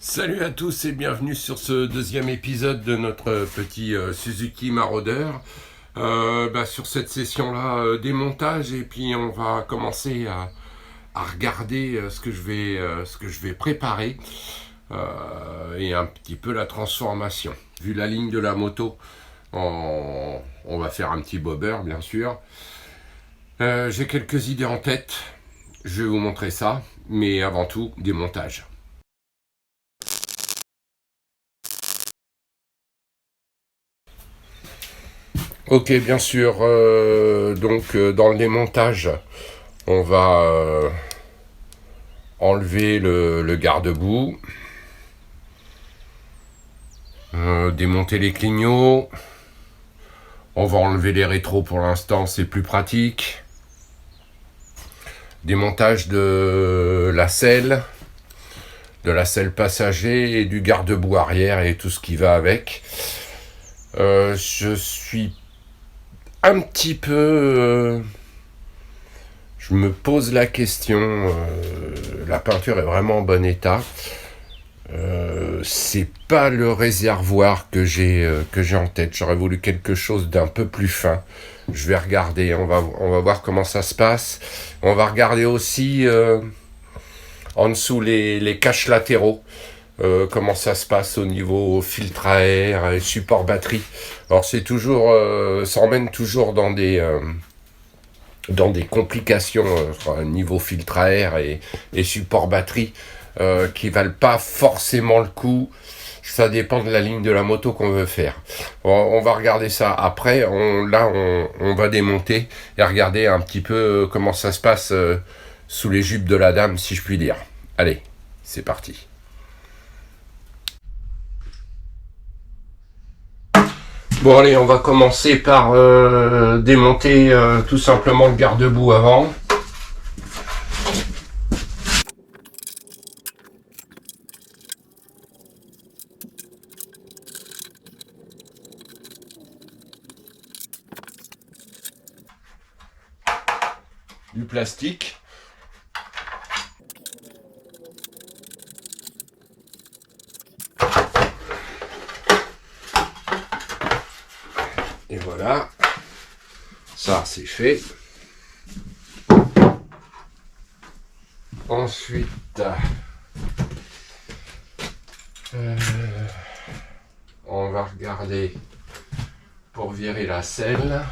Salut à tous et bienvenue sur ce deuxième épisode de notre petit Suzuki Marauder. Sur cette session-là, démontage, et puis on va commencer à regarder ce que je vais préparer et un petit peu la transformation. Vu la ligne de la moto, on va faire un petit bobber bien sûr. J'ai quelques idées en tête, je vais vous montrer ça, mais avant tout, démontage. Ok, bien sûr. Dans le démontage, on va enlever le garde-boue, démonter les clignots. On va enlever les rétros pour l'instant, c'est plus pratique. Démontage de la selle passager et du garde-boue arrière et tout ce qui va avec. Je suis un petit peu... je me pose la question, la peinture est vraiment en bon état. C'est pas le réservoir que j'ai en tête. J'aurais voulu quelque chose d'un peu plus fin. Je vais regarder, on va voir comment ça se passe. On va regarder aussi en dessous les caches latéraux. Comment ça se passe au niveau filtre à air et support batterie. Alors c'est toujours, ça emmène toujours dans des complications niveau filtre à air et support batterie qui valent pas forcément le coup. Ça dépend de la ligne de la moto qu'on veut faire. On va regarder ça après. On va démonter et regarder un petit peu comment ça se passe sous les jupes de la dame, si je puis dire. Allez, c'est parti. Bon allez, on va commencer par démonter tout simplement le garde-boue avant. Du plastique. Et voilà, ça c'est fait. Ensuite, on va regarder pour virer la selle.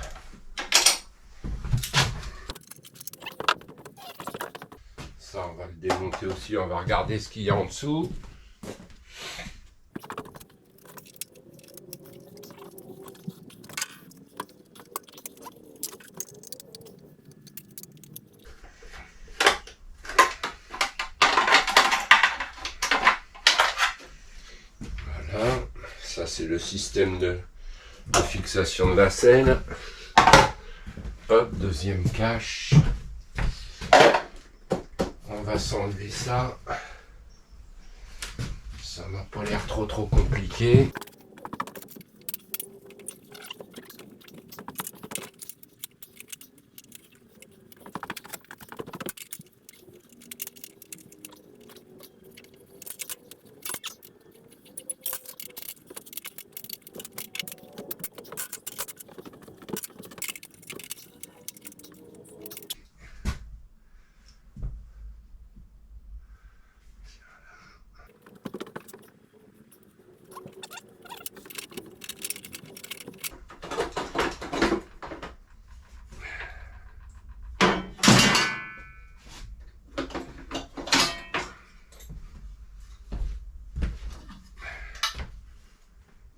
Ça, on va le démonter aussi, on va regarder ce qu'il y a en dessous. Voilà, ça c'est le système de fixation de la selle. Hop, deuxième cache. On va s'enlever ça. Ça m'a pas l'air trop compliqué.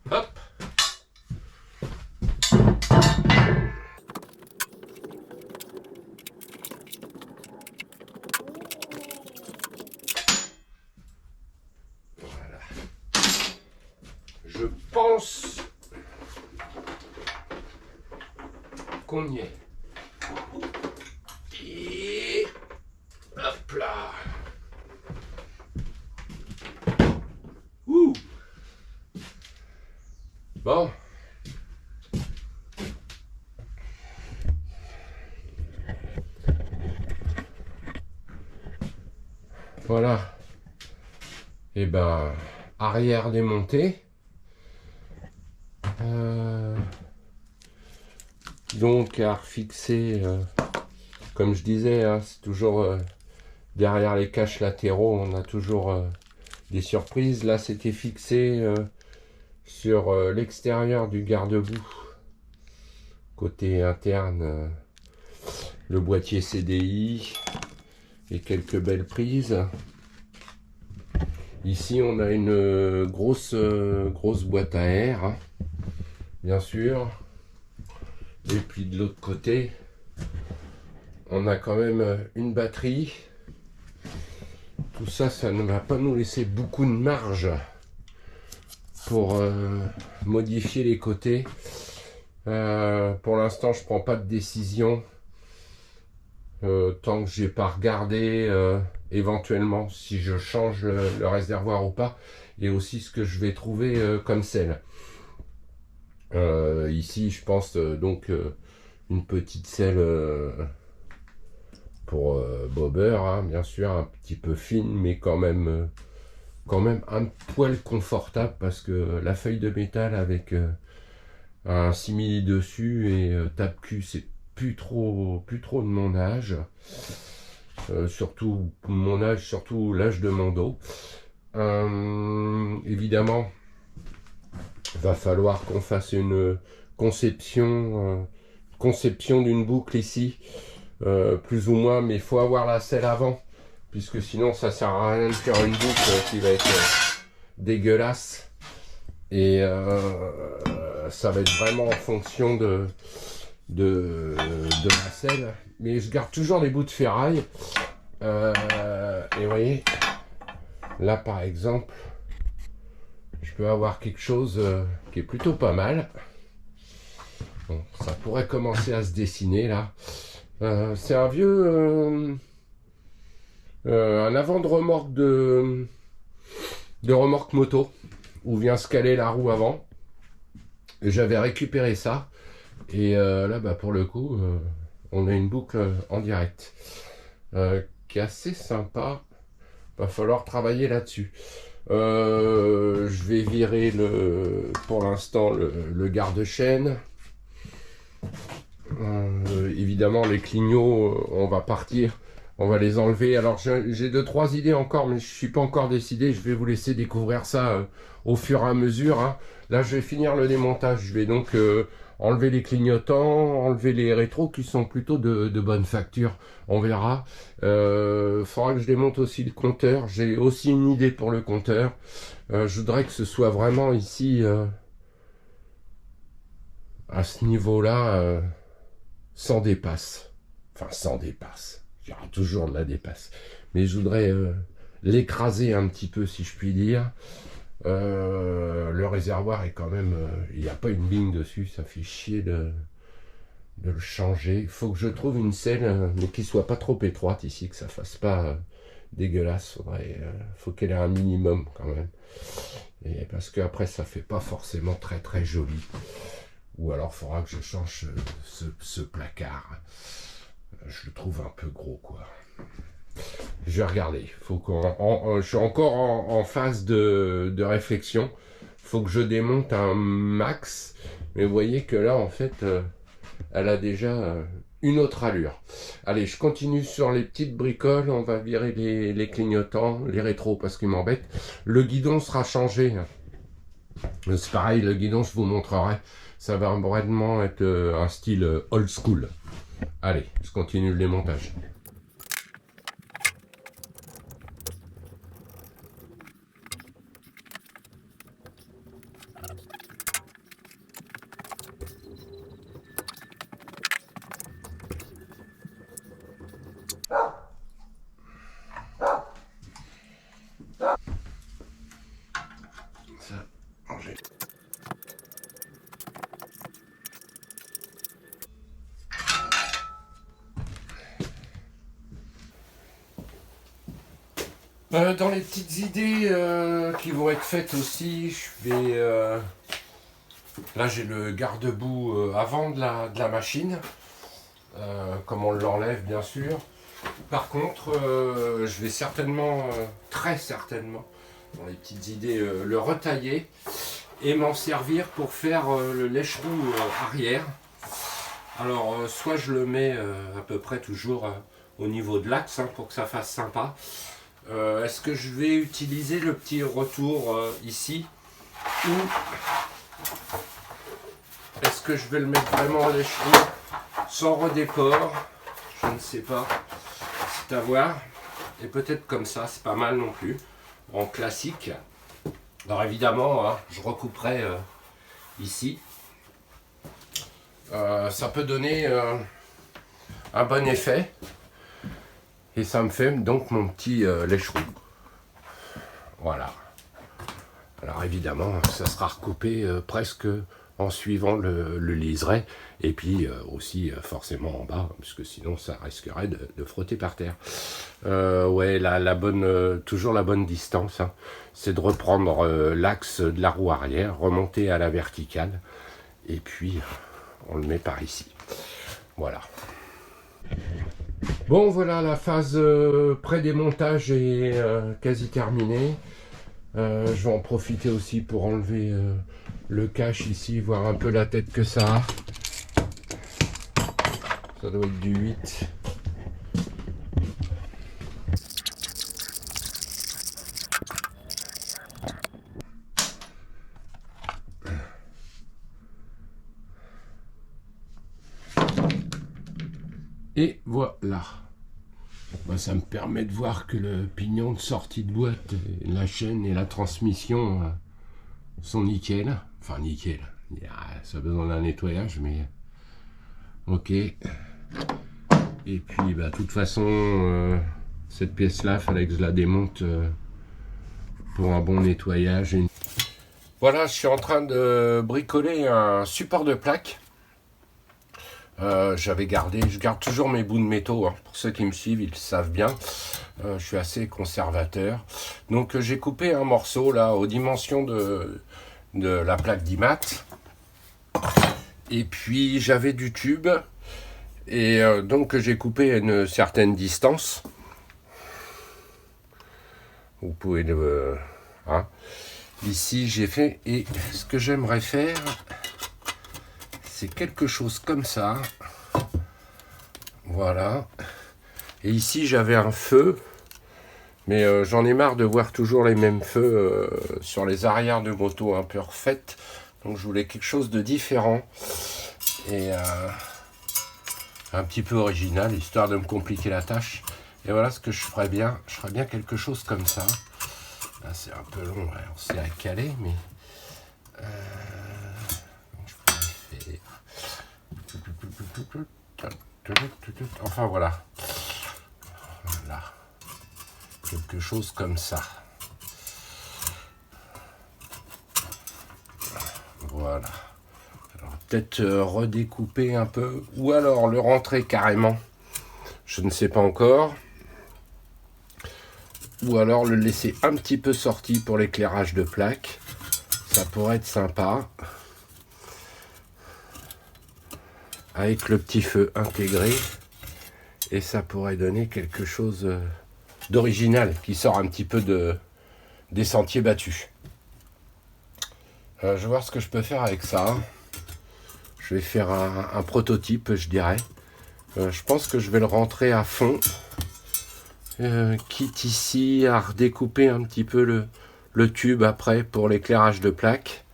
Hop. Voilà. Je pense qu'on y est. Et hop là. Ouh. Bon. Voilà. Et ben, arrière démonté. Donc à refixer, comme je disais, hein, c'est toujours derrière les caches latéraux, on a toujours des surprises. Là, c'était fixé sur l'extérieur du garde-boue, côté interne, le boîtier CDI et quelques belles prises. Ici, on a une grosse boîte à air, hein, bien sûr. Et puis de l'autre côté, on a quand même une batterie. Tout ça, ça ne va pas nous laisser beaucoup de marge pour modifier les côtés. Pour l'instant, je prends pas de décision tant que j'ai pas regardé éventuellement si je change le réservoir ou pas, et aussi ce que je vais trouver comme selle. Ici, je pense donc une petite selle pour bobber, hein, bien sûr, un petit peu fine, mais quand même un poil confortable, parce que la feuille de métal avec un simili dessus et tape-cul, c'est plus trop de mon âge. Surtout mon âge, surtout l'âge de mon dos. Évidemment, va falloir qu'on fasse une conception d'une boucle ici, plus ou moins, mais il faut avoir la selle avant, puisque sinon ça sert à rien de faire une boucle qui va être dégueulasse, et ça va être vraiment en fonction de la selle. Mais je garde toujours les bouts de ferraille, et vous voyez, là par exemple, je peux avoir quelque chose qui est plutôt pas mal. Bon, ça pourrait commencer à se dessiner là. C'est un vieux un avant de remorque de remorque moto, où vient se caler la roue avant. J'avais récupéré ça, et là bah pour le coup on a une boucle en direct qui est assez sympa. Va falloir travailler là-dessus. Je vais virer pour l'instant le garde-chaîne. Évidemment, les clignots, on va partir, on va les enlever. Alors j'ai 2-3 idées encore, mais je suis pas encore décidé. Je vais vous laisser découvrir ça au fur et à mesure, hein. Là, je vais finir le démontage. Je vais donc enlever les clignotants, enlever les rétros qui sont plutôt de bonne facture. On verra. Faudra que je démonte aussi le compteur. J'ai aussi une idée pour le compteur. Je voudrais que ce soit vraiment ici, à ce niveau-là, sans dépasse. Enfin, sans dépasse. Il y aura toujours de la dépasse. Mais je voudrais l'écraser un petit peu, si je puis dire. Le réservoir est quand même... il n'y a pas une ligne dessus. Ça fait chier de le changer. Il faut que je trouve une selle, mais qui soit pas trop étroite ici, que ça fasse pas dégueulasse. Faut qu'elle ait un minimum quand même. Et parce que après ça fait pas forcément très très joli. Ou alors il faudra que je change ce placard. Je le trouve un peu gros, quoi. Je vais regarder. Je suis encore en phase de réflexion. Faut que je démonte un max. Mais vous voyez que là, en fait, elle a déjà une autre allure. Allez, je continue sur les petites bricoles. On va virer les clignotants, les rétros, parce qu'ils m'embêtent. Le guidon sera changé. C'est pareil, le guidon, je vous montrerai. Ça va vraiment être un style old school. Allez, je continue le démontage. Dans les petites idées qui vont être faites aussi, je vais... là, j'ai le garde-boue avant de la machine, comme on l'enlève, bien sûr. Par contre, je vais certainement, très certainement, dans les petites idées, le retailler et m'en servir pour faire le lèche-roue arrière. Alors soit je le mets à peu près toujours au niveau de l'axe pour que ça fasse sympa. Est-ce que je vais utiliser le petit retour ici ou est-ce que je vais le mettre vraiment en lèche-roue sans redécor? Je ne sais pas, c'est à voir. Et peut-être comme ça, c'est pas mal non plus, en classique. Alors évidemment, je recouperai ici. Ça peut donner un bon effet. Et ça me fait donc mon petit lèche-roue. Voilà. Alors évidemment, ça sera recoupé presque en suivant le liseré. Et puis aussi forcément en bas, parce que sinon ça risquerait de frotter par terre. Ouais, toujours la bonne distance, c'est de reprendre l'axe de la roue arrière, remonter à la verticale. Et puis on le met par ici. Voilà. Bon, voilà, la phase pré-démontage est quasi terminée. Je vais en profiter aussi pour enlever le cache ici, voir un peu la tête que ça a. Ça doit être du 8. Et voilà. Bah, ça me permet de voir que le pignon de sortie de boîte, la chaîne et la transmission sont nickel. Enfin nickel. Ça a besoin d'un nettoyage, mais ok. Et puis bah, de toute façon, cette pièce-là, il fallait que je la démonte pour un bon nettoyage. Voilà, je suis en train de bricoler un support de plaque. Je garde toujours mes bouts de métaux, pour ceux qui me suivent, ils le savent bien. Je suis assez conservateur. Donc j'ai coupé un morceau là aux dimensions de la plaque d'IMAT. Et puis j'avais du tube. Et donc j'ai coupé à une certaine distance. Vous pouvez le... Ici j'ai fait... Et ce que j'aimerais faire... c'est quelque chose comme ça. Voilà. Et ici, j'avais un feu. Mais j'en ai marre de voir toujours les mêmes feux sur les arrières de moto un peu refaites. Donc, je voulais quelque chose de différent. Et un petit peu original, histoire de me compliquer la tâche. Et voilà ce que je ferais bien. Je ferais bien quelque chose comme ça. Là, c'est un peu long. Ouais, on s'est à caler, mais... Enfin voilà. Voilà. Quelque chose comme ça. Voilà. Alors peut-être redécouper un peu. Ou alors le rentrer carrément. Je ne sais pas encore. Ou alors le laisser un petit peu sorti pour l'éclairage de plaque. Ça pourrait être sympa. Avec le petit feu intégré, et ça pourrait donner quelque chose d'original qui sort un petit peu des sentiers battus. Je vais voir ce que je peux faire avec ça. Je vais faire un prototype, je dirais. Je pense que je vais le rentrer à fond, quitte ici à redécouper un petit peu le tube après pour l'éclairage de plaque,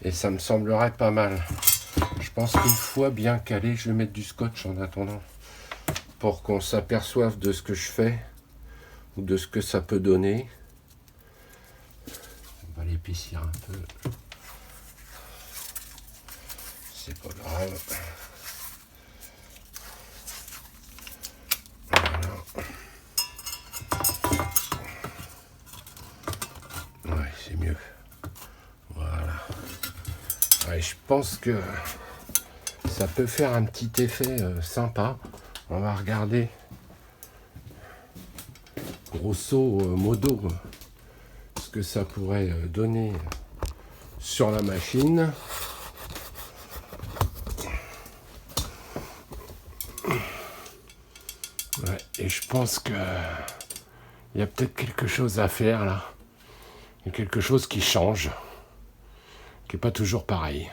et ça me semblerait pas mal. Je pense qu'une fois bien calé, je vais mettre du scotch en attendant pour qu'on s'aperçoive de ce que je fais ou de ce que ça peut donner. On va l'épaissir un peu. C'est pas grave. Voilà. Ouais, c'est mieux. Voilà. Ouais, je pense que ça peut faire un petit effet sympa. On va regarder grosso modo ce que ça pourrait donner sur la machine. Ouais, et je pense que il y a peut-être quelque chose à faire là. Il y a quelque chose qui change, qui n'est pas toujours pareil.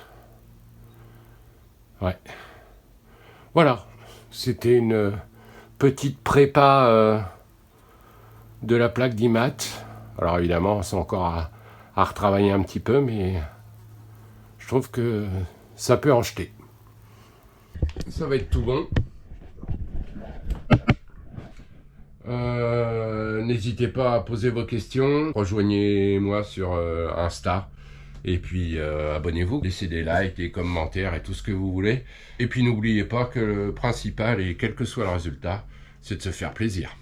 Ouais. Voilà, c'était une petite prépa de la plaque d'IMAT. Alors évidemment, c'est encore à retravailler un petit peu, mais je trouve que ça peut en jeter. Ça va être tout bon. N'hésitez pas à poser vos questions. Rejoignez-moi sur Insta. Et puis abonnez-vous, laissez des likes, des commentaires et tout ce que vous voulez. Et puis n'oubliez pas que le principal, et quel que soit le résultat, c'est de se faire plaisir.